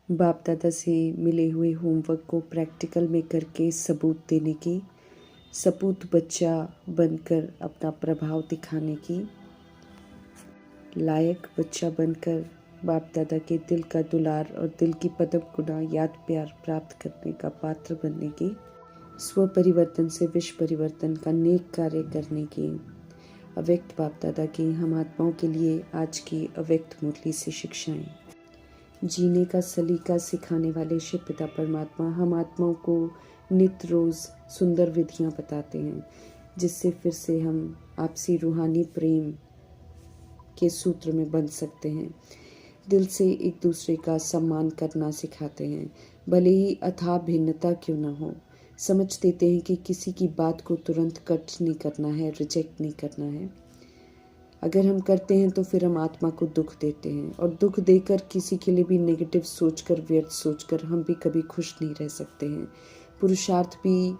बाप दादा से मिले हुए होमवर्क को प्रैक्टिकल में करके सबूत देने की, सपूत बच्चा बनकर अपना प्रभाव दिखाने की, लायक बच्चा बनकर बाप दादा के दिल का दुलार और दिल की पदक गुना याद प्यार प्राप्त करने का पात्र बनने की, स्व परिवर्तन से विश्व परिवर्तन का नेक कार्य करने की। अव्यक्त बाप दादा की हम आत्माओं के लिए आज की अव्यक्त मुरली से शिक्षाएं। जीने का सलीका सिखाने वाले शिव पिता परमात्मा हम आत्माओं को नित रोज़ सुंदर विधियां बताते हैं, जिससे फिर से हम आपसी रूहानी प्रेम के सूत्र में बंध सकते हैं। दिल से एक दूसरे का सम्मान करना सिखाते हैं, भले ही अथाह भिन्नता क्यों ना हो। समझ देते हैं कि किसी की बात को तुरंत कट नहीं करना है, रिजेक्ट नहीं करना है। अगर हम करते हैं तो फिर हम आत्मा को दुख देते हैं, और दुख देकर किसी के लिए भी नेगेटिव सोचकर, व्यर्थ सोचकर हम भी कभी खुश नहीं रह सकते हैं। पुरुषार्थ भी,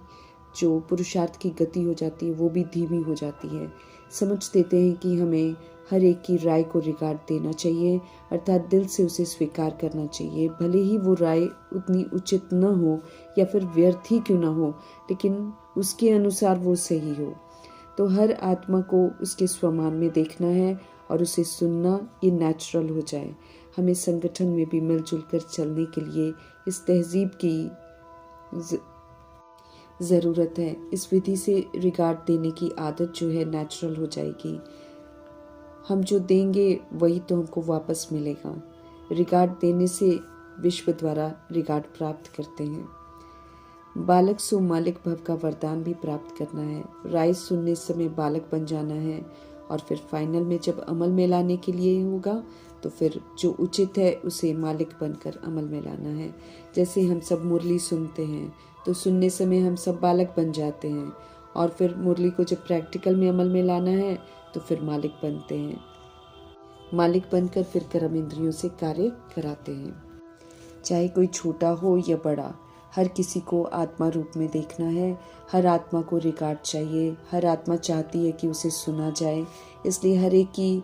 जो पुरुषार्थ की गति हो जाती है वो भी धीमी हो जाती है। समझ देते हैं कि हमें हर एक की राय को रिगार्ड देना चाहिए, अर्थात दिल से उसे स्वीकार करना चाहिए, भले ही वो राय उतनी उचित न हो या फिर व्यर्थ ही क्यों ना हो, लेकिन उसके अनुसार वो सही हो। तो हर आत्मा को उसके स्वमान में देखना है और उसे सुनना, ये नेचुरल हो जाए। हमें संगठन में भी मिलजुल कर चलने के लिए इस तहजीब की ज़रूरत है। इस विधि से रिगार्ड देने की आदत जो है नेचुरल हो जाएगी। हम जो देंगे वही तो हमको वापस मिलेगा। रिगार्ड देने से विश्व द्वारा रिगार्ड प्राप्त करते हैं। बालक सो मालिक भव का वरदान भी प्राप्त करना है। राय सुनने समय बालक बन जाना है, और फिर फाइनल में जब अमल में लाने के लिए होगा तो फिर जो उचित है उसे मालिक बनकर अमल में लाना है। जैसे हम सब मुरली सुनते हैं तो सुनने समय हम सब बालक बन जाते हैं, और फिर मुरली को जब प्रैक्टिकल में अमल में लाना है तो फिर मालिक बनते हैं। मालिक बनकर फिर कर्म इंद्रियों से कार्य कराते हैं। चाहे कोई छोटा हो या बड़ा, हर किसी को आत्मा रूप में देखना है। हर आत्मा को रिगार्ड चाहिए। हर आत्मा चाहती है कि उसे सुना जाए, इसलिए हर एक की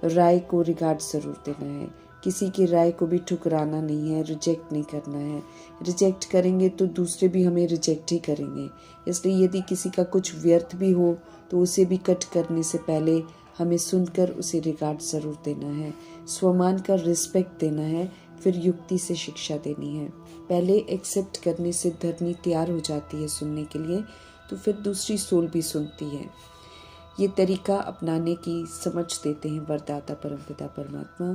राय को रिगार्ड ज़रूर देना है। किसी की राय को भी ठुकराना नहीं है, रिजेक्ट नहीं करना है। रिजेक्ट करेंगे तो दूसरे भी हमें रिजेक्ट ही करेंगे। इसलिए यदि किसी का कुछ व्यर्थ भी हो तो उसे भी कट करने से पहले हमें सुनकर उसे रिगार्ड ज़रूर देना है। स्वमान का रिस्पेक्ट देना है, फिर युक्ति से शिक्षा देनी है। पहले एक्सेप्ट करने से धरनी तैयार हो जाती है सुनने के लिए, तो फिर दूसरी सोल भी सुनती है। ये तरीका अपनाने की समझ देते हैं वरदाता परमपिता परमात्मा।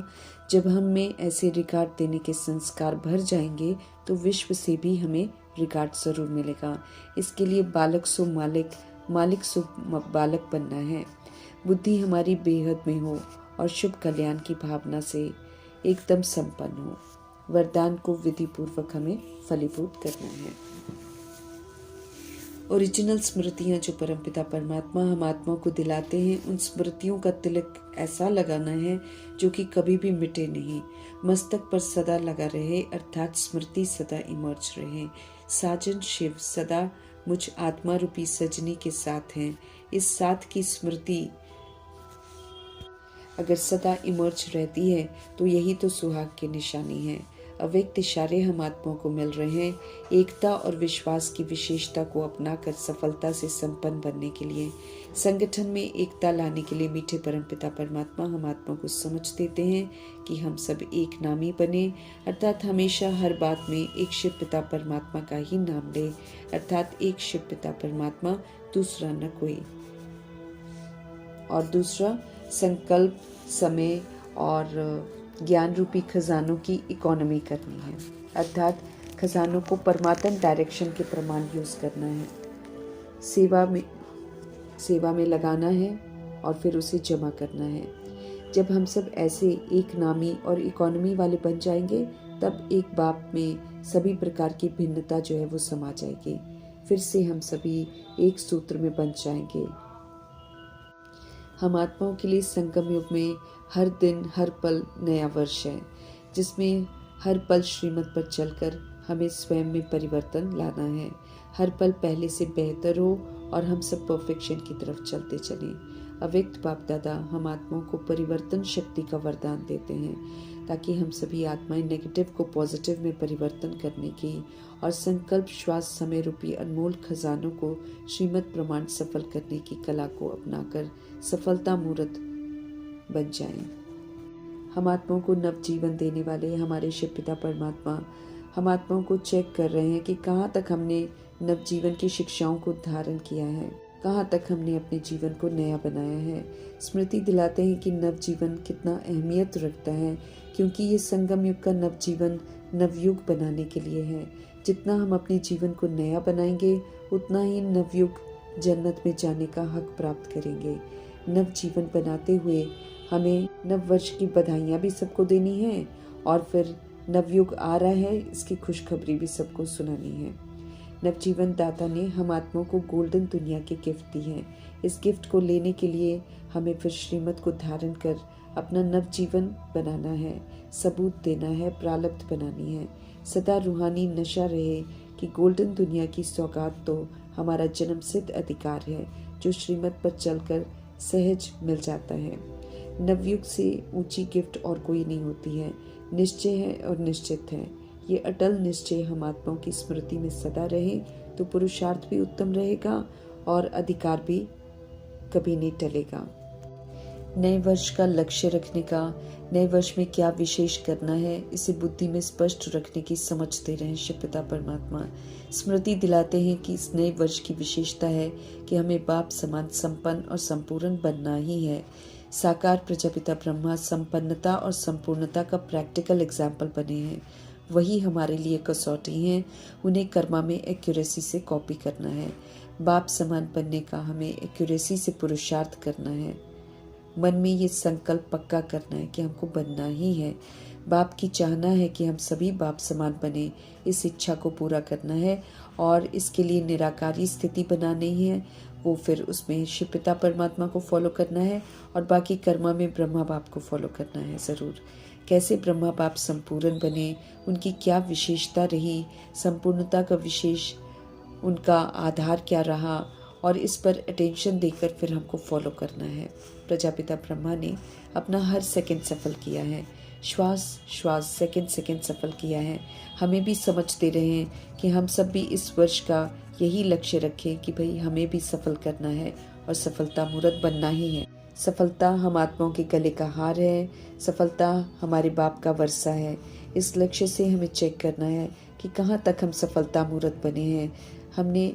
जब हम में ऐसे रिगार्ड देने के संस्कार भर जाएंगे तो विश्व से भी हमें रिगार्ड जरूर मिलेगा। इसके लिए बालक सो मालिक, मालिक सो बालक बनना है। बुद्धि हमारी बेहद में हो और शुभ कल्याण की भावना से एकदम संपन्न हो। वरदान को विधि पूर्वक हमें फलीभूत करना है। ओरिजिनल स्मृतियां जो परमपिता परमात्मा हम आत्माओं को दिलाते हैं, उन स्मृतियों का तिलक ऐसा लगाना है जो कि कभी भी मिटे नहीं, मस्तक पर सदा लगा रहे, अर्थात स्मृति सदा इमर्ज रहे। साजन शिव सदा मुझ आत्मा रूपी सजनी के साथ हैं। इस साथ की स्मृति अगर सदा इमर्ज रहती है तो यही तो सुहाग की निशानी है। अव्यक्त इशारे हम आत्माओं को मिल रहे हैं एकता और विश्वास की विशेषता को अपनाकर सफलता से संपन्न बनने के लिए। संगठन में एकता लाने के लिए मीठे परमपिता परमात्मा हम आत्माओं को समझ देते हैं कि हम सब एक नामी बने, अर्थात हमेशा हर बात में एक शिव पिता परमात्मा का ही नाम ले, अर्थात एक शिव पिता परमात्मा, दूसरा न कोई। और दूसरा, संकल्प, समय और ज्ञान रूपी खजानों की इकोनॉमी करनी है, अर्थात खजानों को परमात्म डायरेक्शन के प्रमाण यूज करना है। सेवा में लगाना है और फिर उसे जमा करना है। जब हम सब ऐसे एक नामी और इकोनॉमी वाले बन जाएंगे तब एक बाप में सभी प्रकार की भिन्नता जो है वो समा जाएगी। फिर से हम सभी एक सूत्र में बन जाएंगे। हम आत्माओं के लिए संगम युग में हर दिन हर पल नया वर्ष है, जिसमें हर पल श्रीमत पर चलकर हमें स्वयं में परिवर्तन लाना है। हर पल पहले से बेहतर हो और हम सब परफेक्शन की तरफ चलते चलें। अव्यक्त बाप दादा हम आत्माओं को परिवर्तन शक्ति का वरदान देते हैं। ताकि हम सभी आत्माएं नेगेटिव को पॉजिटिव में परिवर्तन करने की और संकल्प श्वास समय रूपी अनमोल खजानों को श्रीमद् प्रमाण सफल करने की कला को अपनाकर सफलता मूर्त बन जाएं। हम आत्माओं को नव जीवन देने वाले हमारे शिव पिता परमात्मा हम आत्माओं को चेक कर रहे हैं कि कहाँ तक हमने नव जीवन की शिक्षाओं को धारण किया है, कहाँ तक हमने अपने जीवन को नया बनाया है। स्मृति दिलाते हैं कि नव जीवन कितना अहमियत रखता है, क्योंकि ये संगम युग का नव जीवन नवयुग बनाने के लिए है। जितना हम अपने जीवन को नया बनाएंगे उतना ही नवयुग जन्नत में जाने का हक प्राप्त करेंगे। नव जीवन बनाते हुए हमें नव वर्ष की बधाइयाँ भी सबको देनी है और फिर नवयुग आ रहा है इसकी खुशखबरी भी सबको सुनानी है। नवजीवन दाता ने हम आत्माओं को गोल्डन दुनिया की गिफ्ट दी है। इस गिफ्ट को लेने के लिए हमें फिर श्रीमत को धारण कर अपना नवजीवन बनाना है, सबूत देना है, प्रारब्ध बनानी है। सदा रूहानी नशा रहे कि गोल्डन दुनिया की सौगात तो हमारा जन्म सिद्ध अधिकार है, जो श्रीमत पर चलकर सहज मिल जाता है। नवयुग से ऊंची गिफ्ट और कोई नहीं होती है। निश्चय है और निश्चित है। ये अटल निश्चय हम आत्माओं की स्मृति में सदा रहे तो पुरुषार्थ भी उत्तम रहेगा और अधिकार भी कभी नहीं टलेगा। नए वर्ष का लक्ष्य रखने का, नए वर्ष में क्या विशेष करना है, इसे बुद्धि में स्पष्ट रखने की समझ दे रहे हैं शिव पिता परमात्मा। स्मृति दिलाते हैं कि इस नए वर्ष की विशेषता है कि हमें बाप समान संपन्न और संपूर्ण बनना ही है। साकार प्रजापिता ब्रह्मा संपन्नता और संपूर्णता का प्रैक्टिकल एग्जाम्पल बने हैं। वही हमारे लिए कसौटी हैं। उन्हें कर्मा में एक्यूरेसी से कॉपी करना है। बाप समान बनने का हमें एक्यूरेसी से पुरुषार्थ करना है। मन में ये संकल्प पक्का करना है कि हमको बनना ही है। बाप की चाहना है कि हम सभी बाप समान बने। इस इच्छा को पूरा करना है और इसके लिए निराकारी स्थिति बनानी है। वो फिर उसमें शिव पिता परमात्मा को फॉलो करना है और बाकी कर्मा में ब्रह्मा बाप को फॉलो करना है ज़रूर। कैसे ब्रह्मा बाप संपूर्ण बने, उनकी क्या विशेषता रही, संपूर्णता का विशेष उनका आधार क्या रहा, और इस पर अटेंशन देकर फिर हमको फॉलो करना है। प्रजापिता ब्रह्मा ने अपना हर सेकंड सफल किया है, श्वास श्वास सेकंड सेकंड सफल किया है। हमें भी समझ दे रहे हैं कि हम सब भी इस वर्ष का यही लक्ष्य रखें कि भाई हमें भी सफल करना है और सफलता मूर्त बनना ही है। सफलता हम आत्माओं के गले का हार है, सफलता हमारे बाप का वर्षा है। इस लक्ष्य से हमें चेक करना है कि कहाँ तक हम सफलता मूर्त बने हैं। हमने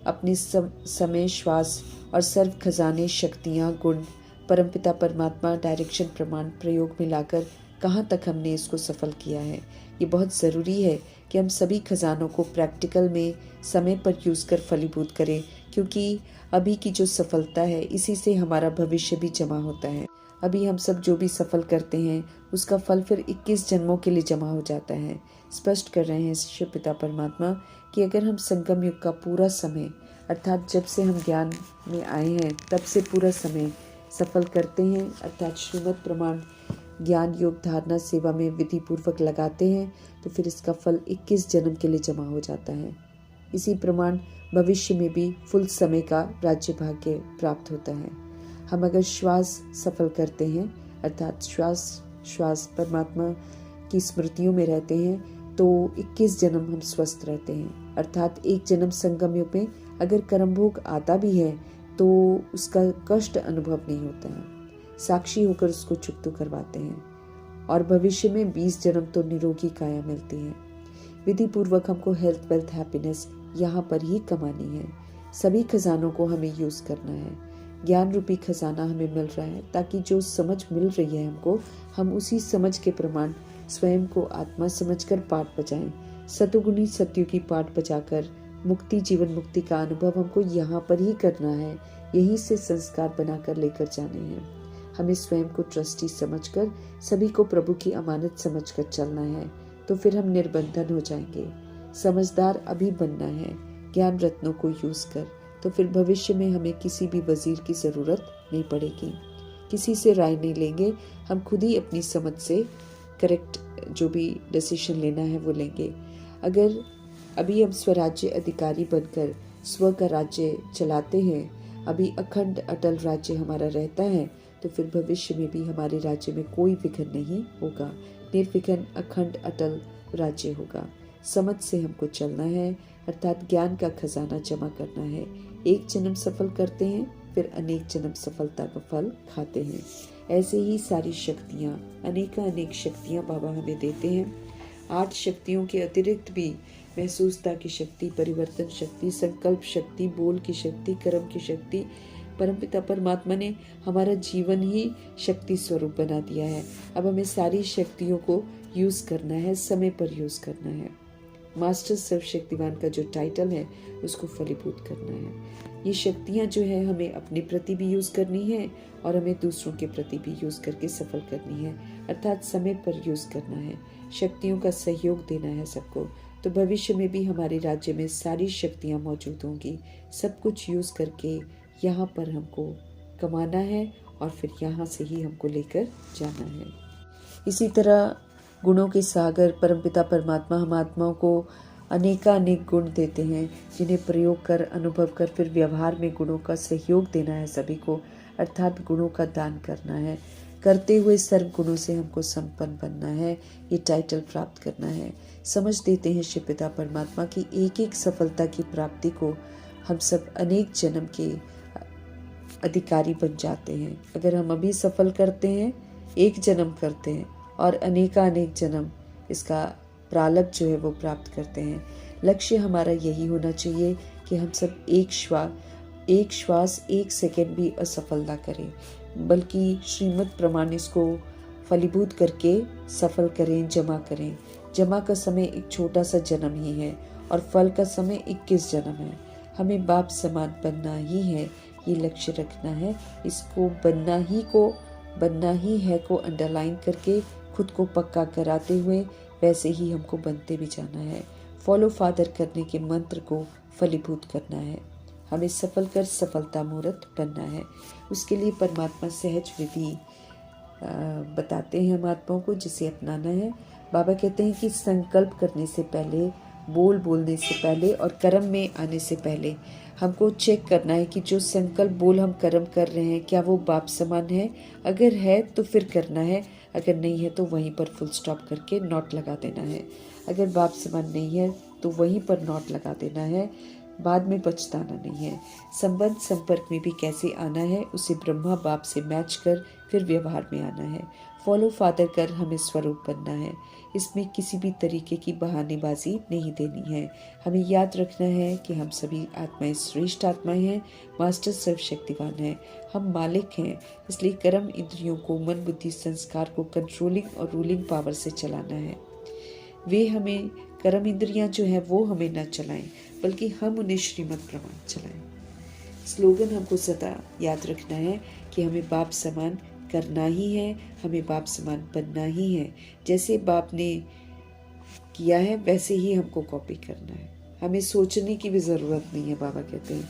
अपने समय श्वास और सर्व खजाने शक्तियाँ गुण परमपिता परमात्मा डायरेक्शन प्रमाण प्रयोग में लाकर कहाँ तक हमने इसको सफल किया है। ये बहुत ज़रूरी है कि हम सभी खजानों को प्रैक्टिकल में समय पर यूज़ कर फलीभूत करें, क्योंकि अभी की जो सफलता है इसी से हमारा भविष्य भी जमा होता है। अभी हम सब जो भी सफल करते हैं उसका फल फिर 21 जन्मों के लिए जमा हो जाता है। स्पष्ट कर रहे हैं शिव पिता परमात्मा कि अगर हम संगम युग का पूरा समय अर्थात जब से हम ज्ञान में आए हैं तब से पूरा समय सफल करते हैं, अर्थात श्रीमद् प्रमाण ज्ञान योग धारणा सेवा में विधि पूर्वक लगाते हैं, तो फिर इसका फल 21 जन्म के लिए जमा हो जाता है। इसी प्रमाण भविष्य में भी फुल समय का राज्य भाग्य प्राप्त होता है। हम अगर श्वास सफल करते हैं अर्थात श्वास श्वास परमात्मा की स्मृतियों में रहते हैं तो 21 जन्म हम स्वस्थ रहते हैं। अर्थात एक जन्म संगम युग में अगर कर्मभोग आता भी है तो उसका कष्ट अनुभव नहीं होता है, साक्षी होकर उसको चुप तो करवाते हैं। और भविष्य में 20 जन्म तो निरोगी काया मिलती है। विधि पूर्वक हमको हेल्थ वेल्थ हैप्पीनेस यहाँ पर ही कमानी है। सभी खजानों को हमें यूज़ करना है। ज्ञान रूपी खजाना हमें मिल रहा है ताकि जो समझ मिल रही है हमको, हम उसी समझ के प्रमाण स्वयं को आत्मा समझकर पाठ बजाएं। सतुगुणी सत्यु की पाठ बजाकर मुक्ति जीवन मुक्ति का अनुभव हमको यहाँ पर ही करना है। यहीं से संस्कार बनाकर लेकर जाने हैं। हमें स्वयं को ट्रस्टी समझकर सभी को प्रभु की अमानत समझकर चलना है, तो फिर हम निर्बंधन हो जाएंगे। समझदार अभी बनना है ज्ञान रत्नों को यूज कर, तो फिर भविष्य में हमें किसी भी वजीर की ज़रूरत नहीं पड़ेगी। किसी से राय नहीं लेंगे, हम खुद ही अपनी समझ से करेक्ट जो भी डिसीजन लेना है वो लेंगे। अगर अभी हम स्वराज्य अधिकारी बनकर स्व का राज्य चलाते हैं, अभी अखंड अटल राज्य हमारा रहता है, तो फिर भविष्य में भी हमारे राज्य में कोई विघ्न नहीं होगा, निर्विघ्न अखंड अटल राज्य होगा। समझ से हमको चलना है, अर्थात ज्ञान का खजाना जमा करना है। एक जन्म सफल करते हैं, फिर अनेक जन्म सफलता का फल खाते हैं। ऐसे ही सारी शक्तियाँ, अनेक शक्तियाँ बाबा हमें देते हैं। 8 शक्तियों के अतिरिक्त भी महसूसता की शक्ति, परिवर्तन शक्ति, संकल्प शक्ति, बोल की शक्ति, कर्म की शक्ति, परमपिता परमात्मा ने हमारा जीवन ही शक्ति स्वरूप बना दिया है। अब हमें सारी शक्तियों को यूज करना है, समय पर यूज करना है। मास्टर सर्वशक्तिवान का जो टाइटल है उसको फलीभूत करना है। ये शक्तियाँ जो है हमें अपने प्रति भी यूज करनी है और हमें दूसरों के प्रति भी यूज करके सफल करनी है, अर्थात समय पर यूज करना है। शक्तियों का सहयोग देना है सबको, तो भविष्य में भी हमारे राज्य में सारी शक्तियाँ मौजूद होंगी। सब कुछ यूज करके यहाँ पर हमको कमाना है और फिर यहाँ से ही हमको लेकर जाना है। इसी तरह गुणों के सागर परमपिता परमात्मा हम आत्माओं को अनेक गुण देते हैं, जिन्हें प्रयोग कर, अनुभव कर, फिर व्यवहार में गुणों का सहयोग देना है सभी को, अर्थात गुणों का दान करना है। करते हुए सर्व गुणों से हमको संपन्न बनना है, ये टाइटल प्राप्त करना है। समझ देते हैं शिव पिता परमात्मा की एक एक सफलता की प्राप्ति को हम सब अनेक जन्म के अधिकारी बन जाते हैं। अगर हम अभी सफल करते हैं, एक जन्म करते हैं और अनेक जन्म इसका प्रारब्ध जो है वो प्राप्त करते हैं। लक्ष्य हमारा यही होना चाहिए कि हम सब एक श्वास एक सेकंड भी असफल ना करें, बल्कि श्रीमद् प्रमाण इसको फलीभूत करके सफल करें, जमा करें। जमा का समय एक छोटा सा जन्म ही है और फल का समय 21 जन्म है। हमें बाप समान बनना ही है, ये लक्ष्य रखना है। इसको बनना ही है को अंडरलाइन करके खुद को पक्का कराते हुए वैसे ही हमको बनते भी जाना है। फॉलो फादर करने के मंत्र को फलीभूत करना है। हमें सफल कर सफलता मूर्त बनना है। उसके लिए परमात्मा सहज विधि बताते हैं हम आत्माओं को, जिसे अपनाना है। बाबा कहते हैं कि संकल्प करने से पहले, बोलने से पहले और कर्म में आने से पहले हमको चेक करना है कि जो संकल्प बोल हम कर्म कर रहे हैं क्या वो बाप समान है। अगर है तो फिर करना है, अगर नहीं है तो वहीं पर फुल स्टॉप करके नॉट लगा देना है। अगर बाप समान नहीं है तो वहीं पर नॉट लगा देना है, बाद में पछताना नहीं है। संबंध संपर्क में भी कैसे आना है, उसे ब्रह्मा बाप से मैच कर फिर व्यवहार में आना है। फॉलो फादर कर हमें स्वरूप बनना है। इसमें किसी भी तरीके की बहानेबाजी नहीं देनी है। हमें याद रखना है कि हम सभी आत्माएं श्रेष्ठ आत्माएं हैं, मास्टर सर्वशक्तिवान हैं, हम मालिक हैं। इसलिए कर्म इंद्रियों को, मन बुद्धि संस्कार को कंट्रोलिंग और रूलिंग पावर से चलाना है। वे हमें, कर्म इंद्रियां जो है वो हमें न चलाएं, बल्कि हम उन्हें श्रीमद् प्रमाण चलाएं। स्लोगन हमको सदा याद रखना है कि हमें बाप समान करना ही है, हमें बाप समान बनना ही है। जैसे बाप ने किया है वैसे ही हमको कॉपी करना है। हमें सोचने की भी ज़रूरत नहीं है। बाबा कहते हैं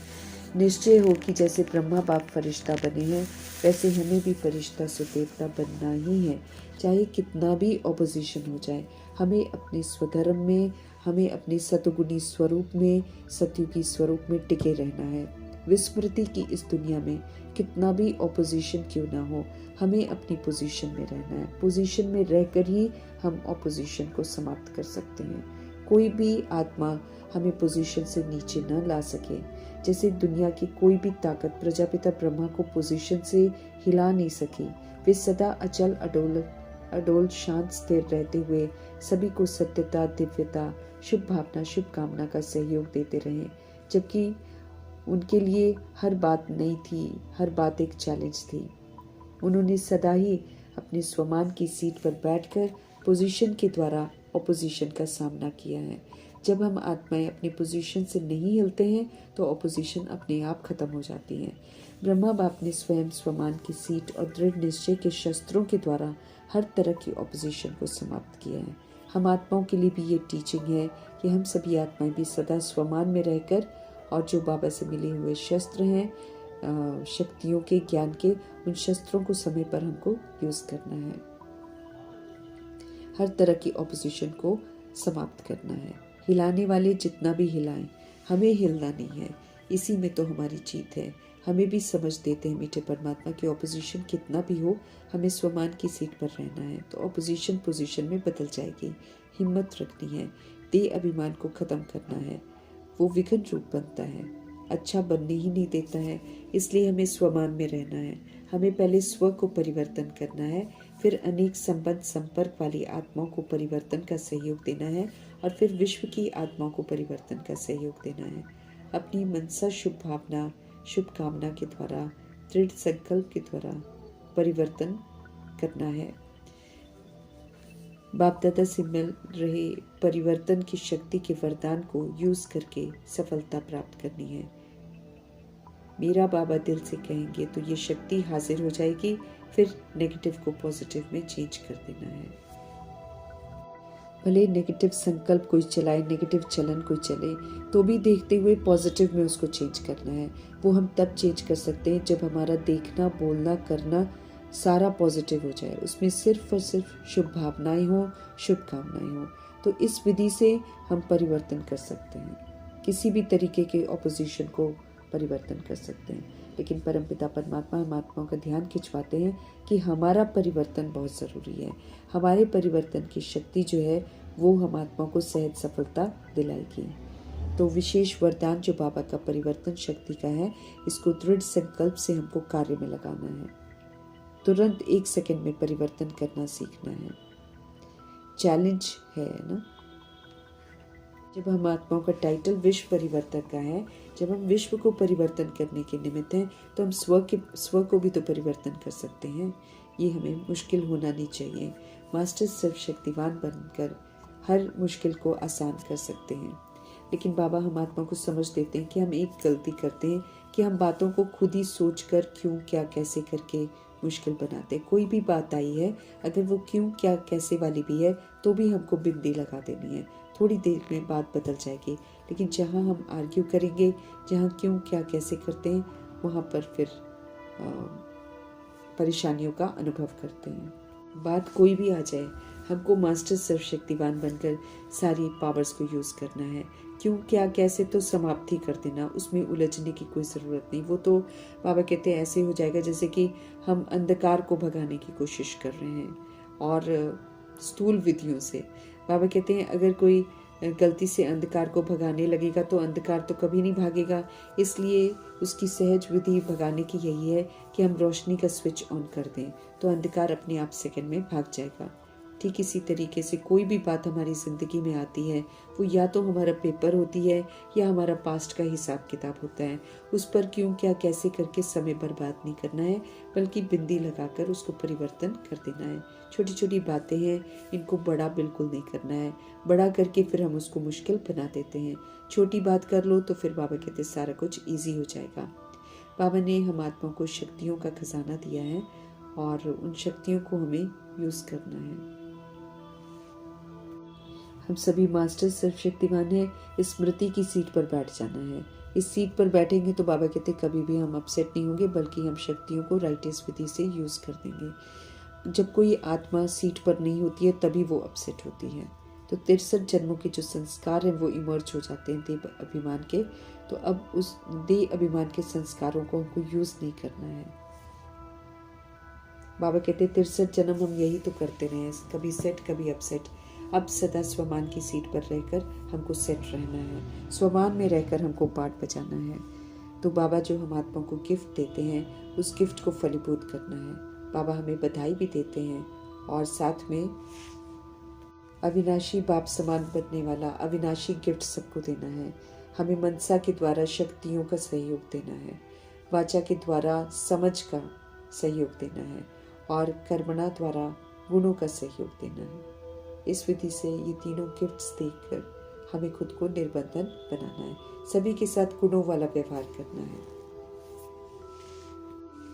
निश्चय हो कि जैसे ब्रह्मा बाप फरिश्ता बने हैं वैसे हमें भी फरिश्ता से देवता बनना ही है, चाहे कितना भी ऑपोजिशन हो जाए। हमें अपने स्वधर्म में, हमें अपने सतगुणी स्वरूप में, सतयुगी स्वरूप में टिके रहना है। विस्मृति की इस दुनिया में कितना भी ऑपोजिशन क्यों ना हो, हमें अपनी पोजीशन में रहना है। पोजीशन में रहकर ही हम ऑपोजिशन को समाप्त कर सकते हैं। कोई भी आत्मा हमें पोजीशन से नीचे न ला सके। जैसे दुनिया की कोई भी ताकत प्रजापिता ब्रह्मा को पोजीशन से हिला नहीं सकी। वे सदा अचल अडोल शांत स्थिर रहते हुए सभी को सत्यता, दिव्यता, शुभ भावना, शुभ कामना का सहयोग देते रहे, जबकि उनके लिए हर बात नई थी, हर बात एक चैलेंज थी। उन्होंने सदा ही अपने स्वमान की सीट पर बैठकर पोजीशन के द्वारा ऑपोजिशन का सामना किया है। जब हम आत्माएं अपनी पोजीशन से नहीं हिलते हैं तो ऑपोजिशन अपने आप खत्म हो जाती है। ब्रह्मा बाप ने स्वयं स्वमान की सीट और दृढ़ निश्चय के शस्त्रों के द्वारा हर तरह की ऑपोजिशन को समाप्त किया है। हम आत्माओं के लिए भी ये टीचिंग है कि हम सभी आत्माएं भी सदा स्वमान में रहकर और जो बाबा से मिले हुए शस्त्र हैं, शक्तियों के, ज्ञान के, उन शस्त्रों को समय पर हमको यूज करना है। हर तरह की ऑपोजिशन को समाप्त करना है। हिलाने वाले जितना भी हिलाएं, हमें हिलना नहीं है। इसी में तो हमारी जीत है। हमें भी समझ देते हैं मीठे परमात्मा कि ऑपोजिशन कितना भी हो, हमें स्वमान की सीट पर रहना है। तो ऑपोजिशन पोजीशन में बदल जाएगी। हिम्मत रखनी है, दे अभिमान को ख़त्म करना है। वो विघ्न रूप बनता है, अच्छा बनने ही नहीं देता है। इसलिए हमें स्वमान में रहना है। हमें पहले स्व को परिवर्तन करना है, फिर अनेक संबंध संपर्क वाली आत्माओं को परिवर्तन का सहयोग देना है, और फिर विश्व की आत्माओं को परिवर्तन का सहयोग देना है। अपनी मनसा शुभ भावना, शुभ कामना के द्वारा, दृढ़ संकल्प के द्वारा परिवर्तन करना है। बाप दादा से मिल रहे परिवर्तन की शक्ति के वरदान को यूज करके सफलता प्राप्त करनी है। मेरा बाबा दिल से कहेंगे तो ये शक्ति हाजिर हो जाएगी। फिर नेगेटिव को पॉजिटिव में चेंज कर देना है। भले नेगेटिव संकल्प कोई चलाए, नेगेटिव चलन कोई चले, तो भी देखते हुए पॉजिटिव में उसको चेंज करना है। वो हम तब चेंज कर सकते हैं जब हमारा देखना, बोलना, करना सारा पॉजिटिव हो जाए। उसमें सिर्फ और सिर्फ शुभ भावनाएं हों, शुभकामनाएं हों। तो इस विधि से हम परिवर्तन कर सकते हैं। किसी भी तरीके के ऑपोजिशन को परिवर्तन कर सकते हैं। लेकिन परमपिता परमात्मा हम आत्माओं का ध्यान खिंचवाते हैं कि हमारा परिवर्तन बहुत ज़रूरी है। हमारे परिवर्तन की शक्ति जो है वो हम आत्माओं को सहज सफलता दिलाएगी। तो विशेष वरदान जो बाबा का परिवर्तन शक्ति का है, इसको दृढ़ संकल्प से हमको कार्य में लगाना है। तुरंत 1 सेकंड में परिवर्तन करना सीखना है। चैलेंज है ना। जब हम आत्माओं का टाइटल विश्व परिवर्तक का है, जब हम विश्व को परिवर्तन करने के निमित्त हैं, तो हम स्व को भी तो परिवर्तन कर सकते हैं। ये हमें मुश्किल होना नहीं चाहिए। मास्टर सर्वशक्तिवान बनकर हर मुश्किल को आसान कर सकते हैं। लेकिन बाबा हम आत्मा को समझ देते हैं कि हम एक गलती करते हैं कि हम बातों को खुद ही सोचकर क्यों, क्या, कैसे करके मुश्किल बनाते हैं। कोई भी बात आई है, अगर वो क्यों, क्या, कैसे वाली भी है, तो भी हमको बिंदी लगा देनी है। थोड़ी देर में बात बदल जाएगी। लेकिन जहाँ हम आर्ग्यू करेंगे, जहाँ क्यों, क्या, कैसे करते हैं, वहाँ पर फिर परेशानियों का अनुभव करते हैं। बात कोई भी आ जाए, हमको मास्टर सर्वशक्तिवान बनकर सारी पावर्स को यूज़ करना है। क्यों, क्या, कैसे तो समाप्ति कर देना, उसमें उलझने की कोई ज़रूरत नहीं। वो तो बाबा कहते हैं ऐसे हो जाएगा जैसे कि हम अंधकार को भगाने की कोशिश कर रहे हैं और स्थूल विधियों से। बाबा कहते हैं अगर कोई गलती से अंधकार को भगाने लगेगा तो अंधकार तो कभी नहीं भागेगा। इसलिए उसकी सहज विधि भगाने की यही है कि हम रोशनी का स्विच ऑन कर दें, तो अंधकार अपने आप सेकंड में भाग जाएगा। ठीक इसी तरीके से कोई भी बात हमारी ज़िंदगी में आती है, वो या तो हमारा पेपर होती है या हमारा पास्ट का हिसाब किताब होता है। उस पर क्यों, क्या, कैसे करके समय बर्बाद नहीं करना है, बल्कि बिंदी लगाकर उसको परिवर्तन कर देना है। छोटी छोटी बातें हैं, इनको बड़ा बिल्कुल नहीं करना है। बड़ा करके फिर हम उसको मुश्किल बना देते हैं। छोटी बात कर लो तो फिर बाबा कहते सारा कुछ ईजी हो जाएगा। बाबा ने हम आत्माओं को शक्तियों का खजाना दिया है और उन शक्तियों को हमें यूज़ करना है। हम सभी मास्टर सर्वशक्तिवान हैं। स्मृति की सीट पर बैठ जाना है। इस सीट पर बैठेंगे तो बाबा कहते कभी भी हम अपसेट नहीं होंगे, बल्कि हम शक्तियों को राइटिस विधि से यूज़ कर देंगे। जब कोई आत्मा सीट पर नहीं होती है तभी वो अपसेट होती है। तो 63 जन्मों के जो संस्कार हैं वो इमर्ज हो जाते हैं देह अभिमान के। तो अब उस देह अभिमान के संस्कारों को हमको यूज़ नहीं करना है। बाबा कहते 63 जन्म हम यही तो करते रहे हैं, कभी सेट कभी अपसेट। अब सदा स्वमान की सीट पर रहकर हमको सेट रहना है। स्वमान में रहकर हमको पाठ बजाना है। तो बाबा जो हम आत्माओं को गिफ्ट देते हैं, उस गिफ्ट को फलीभूत करना है। बाबा हमें बधाई भी देते हैं और साथ में अविनाशी बाप समान बनने वाला अविनाशी गिफ्ट सबको देना है। हमें मनसा के द्वारा शक्तियों का सहयोग देना है, वाचा के द्वारा समझ का सहयोग देना है और कर्मणा द्वारा गुणों का सहयोग देना है। इस विधि से ये तीनों गिफ्ट्स देकर हमें खुद को निर्बंधन बनाना है। सभी के साथ गुणों वाला व्यवहार करना है।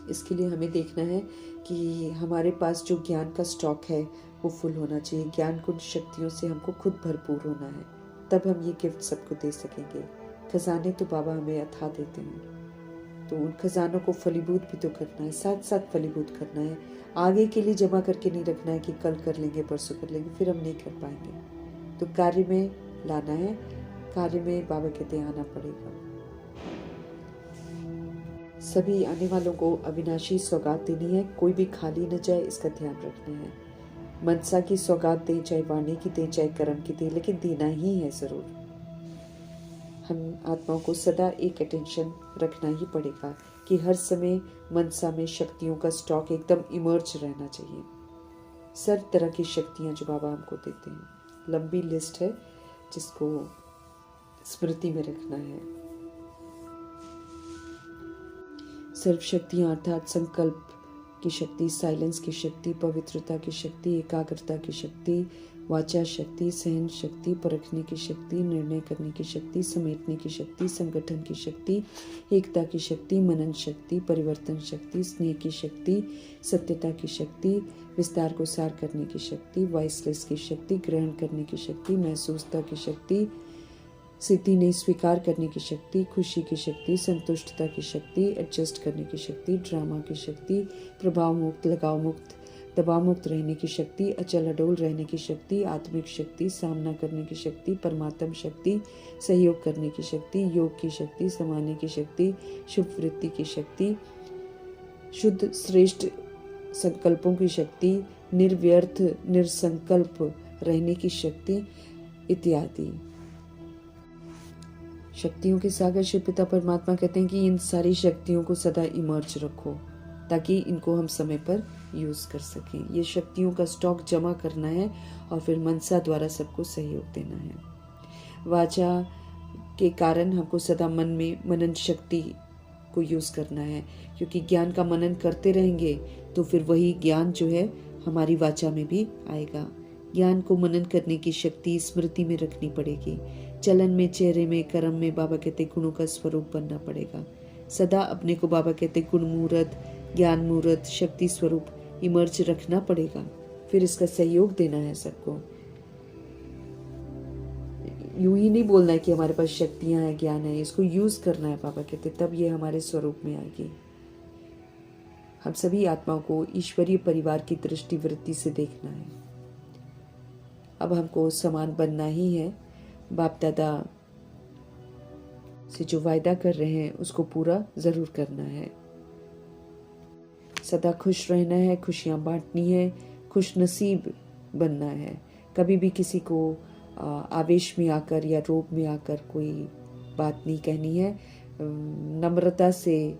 इसके लिए हमें देखना है कि हमारे पास जो ज्ञान का स्टॉक है वो फुल होना चाहिए। ज्ञान गुण शक्तियों से हमको खुद भरपूर होना है, तब हम ये गिफ्ट सबको दे सकेंगे। खजाने तो बाबा हमें अथा देते हैं, तो उन खजानों को फलीभूत भी तो करना है, साथ साथ फलीभूत करना है। आगे के लिए जमा करके नहीं रखना है कि कल कर लेंगे, परसों कर लेंगे, फिर हम नहीं कर पाएंगे। तो कार्य में लाना है। कार्य में बाबा कहते हैं आना पड़ेगा। सभी आने वालों को अविनाशी सौगात देनी है, कोई भी खाली न जाए, इसका ध्यान रखना है। मनसा की सौगात दें, चाहे वाणी की दें, चाहे कर्म की दें, लेकिन देना ही है ज़रूर। हम आत्माओं को सदा एक अटेंशन रखना ही पड़ेगा कि हर समय मनसा में शक्तियों का स्टॉक एकदम इमर्ज रहना चाहिए। सर्व तरह की शक्तियाँ जो बाबा हमको देते हैं, लंबी लिस्ट है जिसको स्मृति में रखना है। सर्व शक्तियाँ अर्थात संकल्प की शक्ति, साइलेंस की शक्ति, पवित्रता की शक्ति, एकाग्रता की शक्ति, वाचा शक्ति, सहन शक्ति, परखने की शक्ति, निर्णय करने की शक्ति, समेटने की शक्ति, संगठन की शक्ति, एकता की शक्ति, मनन शक्ति, परिवर्तन शक्ति, स्नेह की शक्ति, सत्यता की शक्ति, विस्तार को सार करने की शक्ति, वॉइसलेस की शक्ति, ग्रहण करने की शक्ति, महसूसता की शक्ति, सिद्धि नहीं स्वीकार करने की शक्ति, खुशी की शक्ति, संतुष्टता की शक्ति, एडजस्ट करने की शक्ति, ड्रामा की शक्ति, प्रभाव मुक्त, लगाव मुक्त, दबाव मुक्त रहने की शक्ति, अचल अडोल रहने की शक्ति, आत्मिक शक्ति, सामना करने की शक्ति, परमात्म शक्ति, सहयोग करने की शक्ति, योग की शक्ति, समाने की शक्ति, शुभ वृत्ति की शक्ति, शुद्ध श्रेष्ठ संकल्पों की शक्ति, निर्व्यर्थ निर्संकल्प रहने की शक्ति इत्यादि। शक्तियों के सागर शिव पिता परमात्मा कहते हैं कि इन सारी शक्तियों को सदा इमर्ज रखो ताकि इनको हम समय पर यूज़ कर सकें। ये शक्तियों का स्टॉक जमा करना है और फिर मनसा द्वारा सबको सहयोग देना है। वाचा के कारण हमको सदा मन में मनन शक्ति को यूज़ करना है, क्योंकि ज्ञान का मनन करते रहेंगे तो फिर वही ज्ञान जो है हमारी वाचा में भी आएगा। ज्ञान को मनन करने की शक्ति स्मृति में रखनी पड़ेगी। चलन में, चेहरे में, कर्म में बाबा कहते गुणों का स्वरूप बनना पड़ेगा। सदा अपने को बाबा कहते गुण मूर्त, ज्ञान मूर्त, शक्ति स्वरूप इमर्ज रखना पड़ेगा। फिर इसका सहयोग देना है सबको। यूं ही नहीं बोलना है कि हमारे पास शक्तियां हैं, ज्ञान है, इसको यूज करना है बाबा कहते, तब ये हमारे स्वरूप में आएगी। हम सभी आत्माओं को ईश्वरीय परिवार की दृष्टि वृत्ति से देखना है। अब हमको समान बनना ही है। बाप दादा से जो वायदा कर रहे हैं उसको पूरा जरूर करना है। सदा खुश रहना है, खुशियां बांटनी है, खुश नसीब बनना है। कभी भी किसी को आवेश में आकर या रोब में आकर कोई बात नहीं कहनी है। नम्रता से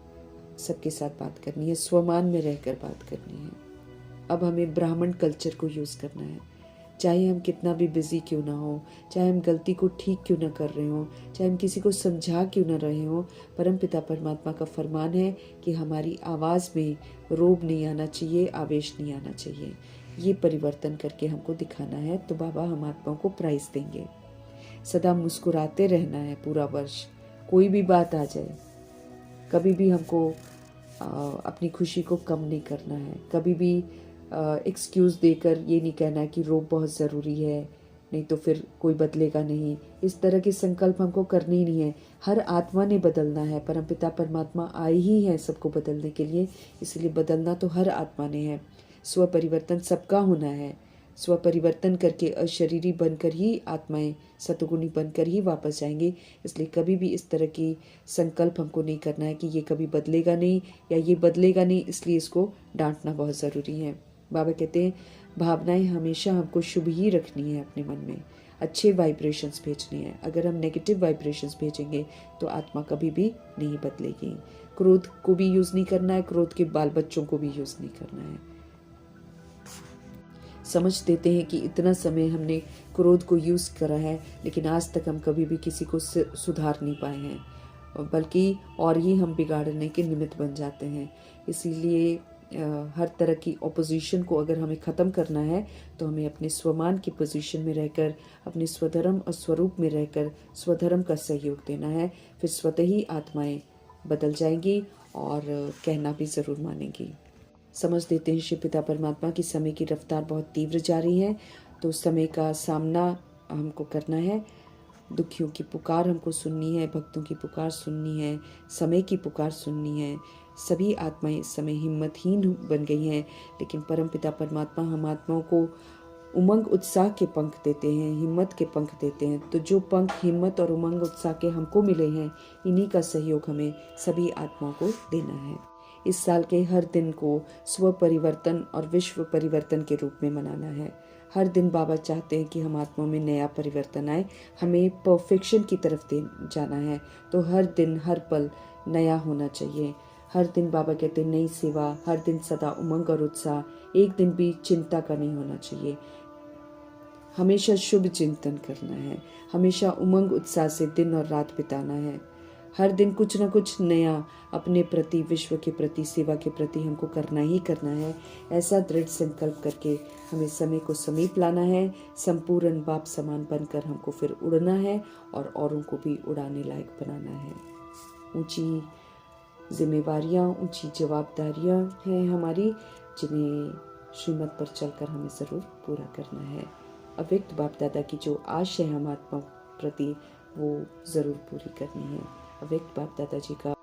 सबके साथ बात करनी है, स्वमान में रहकर बात करनी है। अब हमें ब्राह्मण कल्चर को यूज करना है। चाहे हम कितना भी बिजी क्यों ना हो, चाहे हम गलती को ठीक क्यों ना कर रहे हो, चाहे हम किसी को समझा क्यों ना रहे हो, परमपिता परमात्मा का फरमान है कि हमारी आवाज़ में रोब नहीं आना चाहिए, आवेश नहीं आना चाहिए। ये परिवर्तन करके हमको दिखाना है, तो बाबा हम आत्माओं को प्राइज देंगे। सदा मुस्कुराते रहना है पूरा वर्ष, कोई भी बात आ जाए। कभी भी हमको अपनी खुशी को कम नहीं करना है। कभी भी एक्सक्यूज़ देकर ये नहीं कहना है कि रोब बहुत ज़रूरी है, नहीं तो फिर कोई बदलेगा नहीं। इस तरह के संकल्प हमको करने ही नहीं है। हर आत्मा ने बदलना है। परमपिता परमात्मा आए ही हैं सबको बदलने के लिए, इसलिए बदलना तो हर आत्मा ने है। स्व परिवर्तन सबका होना है। स्व परिवर्तन करके अशरीरी बनकर ही आत्माएं सतगुणी बनकर ही वापस जाएंगे। इसलिए कभी भी इस तरह की संकल्प हमको नहीं करना है कि ये कभी बदलेगा नहीं या ये बदलेगा नहीं, इसलिए इसको डांटना बहुत ज़रूरी है। बाबा कहते हैं भावनाएं हमेशा हमको शुभ ही रखनी है, अपने मन में अच्छे वाइब्रेशंस भेजने हैं। अगर हम नेगेटिव वाइब्रेशंस भेजेंगे तो आत्मा कभी भी नहीं बदलेगी। क्रोध को भी यूज़ नहीं करना है, क्रोध के बाल बच्चों को भी यूज़ नहीं करना है। समझ देते हैं कि इतना समय हमने क्रोध को यूज़ करा है, लेकिन आज तक हम कभी भी किसी को सुधार नहीं पाए हैं, बल्कि और ही हम बिगाड़ने के निमित्त बन जाते हैं। इसीलिए हर तरह की ऑपोजिशन को अगर हमें ख़त्म करना है तो हमें अपने स्वमान की पोजीशन में रहकर, अपने स्वधर्म और स्वरूप में रहकर स्वधर्म का सहयोग देना है। फिर स्वतः ही आत्माएं बदल जाएंगी और कहना भी ज़रूर मानेंगी। समझ देते हैं शिव पिता परमात्मा की समय की रफ्तार बहुत तीव्र जा रही है, तो समय का सामना हमको करना है। दुखियों की पुकार हमको सुननी है, भक्तों की पुकार सुननी है, समय की पुकार सुननी है। सभी आत्माएं इस समय हिम्मतहीन बन गई हैं, लेकिन परमपिता परमात्मा हम आत्माओं को उमंग उत्साह के पंख देते हैं, हिम्मत के पंख देते हैं। तो जो पंख हिम्मत और उमंग उत्साह के हमको मिले हैं, इन्हीं का सहयोग हमें सभी आत्माओं को देना है। इस साल के हर दिन को स्व परिवर्तन और विश्व परिवर्तन के रूप में मनाना है। हर दिन बाबा चाहते हैं कि हम आत्माओं में नया परिवर्तन आए, हमें परफेक्शन की तरफ जाना है। तो हर दिन हर पल नया होना चाहिए। हर दिन बाबा कहते हैं नई सेवा, हर दिन सदा उमंग और उत्साह, एक दिन भी चिंता का नहीं होना चाहिए। हमेशा शुभ चिंतन करना है, हमेशा उमंग उत्साह से दिन और रात बिताना है। हर दिन कुछ न कुछ नया अपने प्रति, विश्व के प्रति, सेवा के प्रति हमको करना ही करना है। ऐसा दृढ़ संकल्प करके हमें समय को समीप लाना है। संपूर्ण बाप समान बनकर हमको फिर उड़ना है और औरों को भी उड़ाने लायक बनाना है। ऊंची जिम्मेवारियाँ, ऊंची जवाबदारियाँ हैं हमारी, जिन्हें श्रीमत पर चलकर हमें ज़रूर पूरा करना है। अव्यक्त बाप दादा की जो आशा है हम आत्मा प्रति, वो ज़रूर पूरी करनी है। अव्यक्त बाप दादा जी का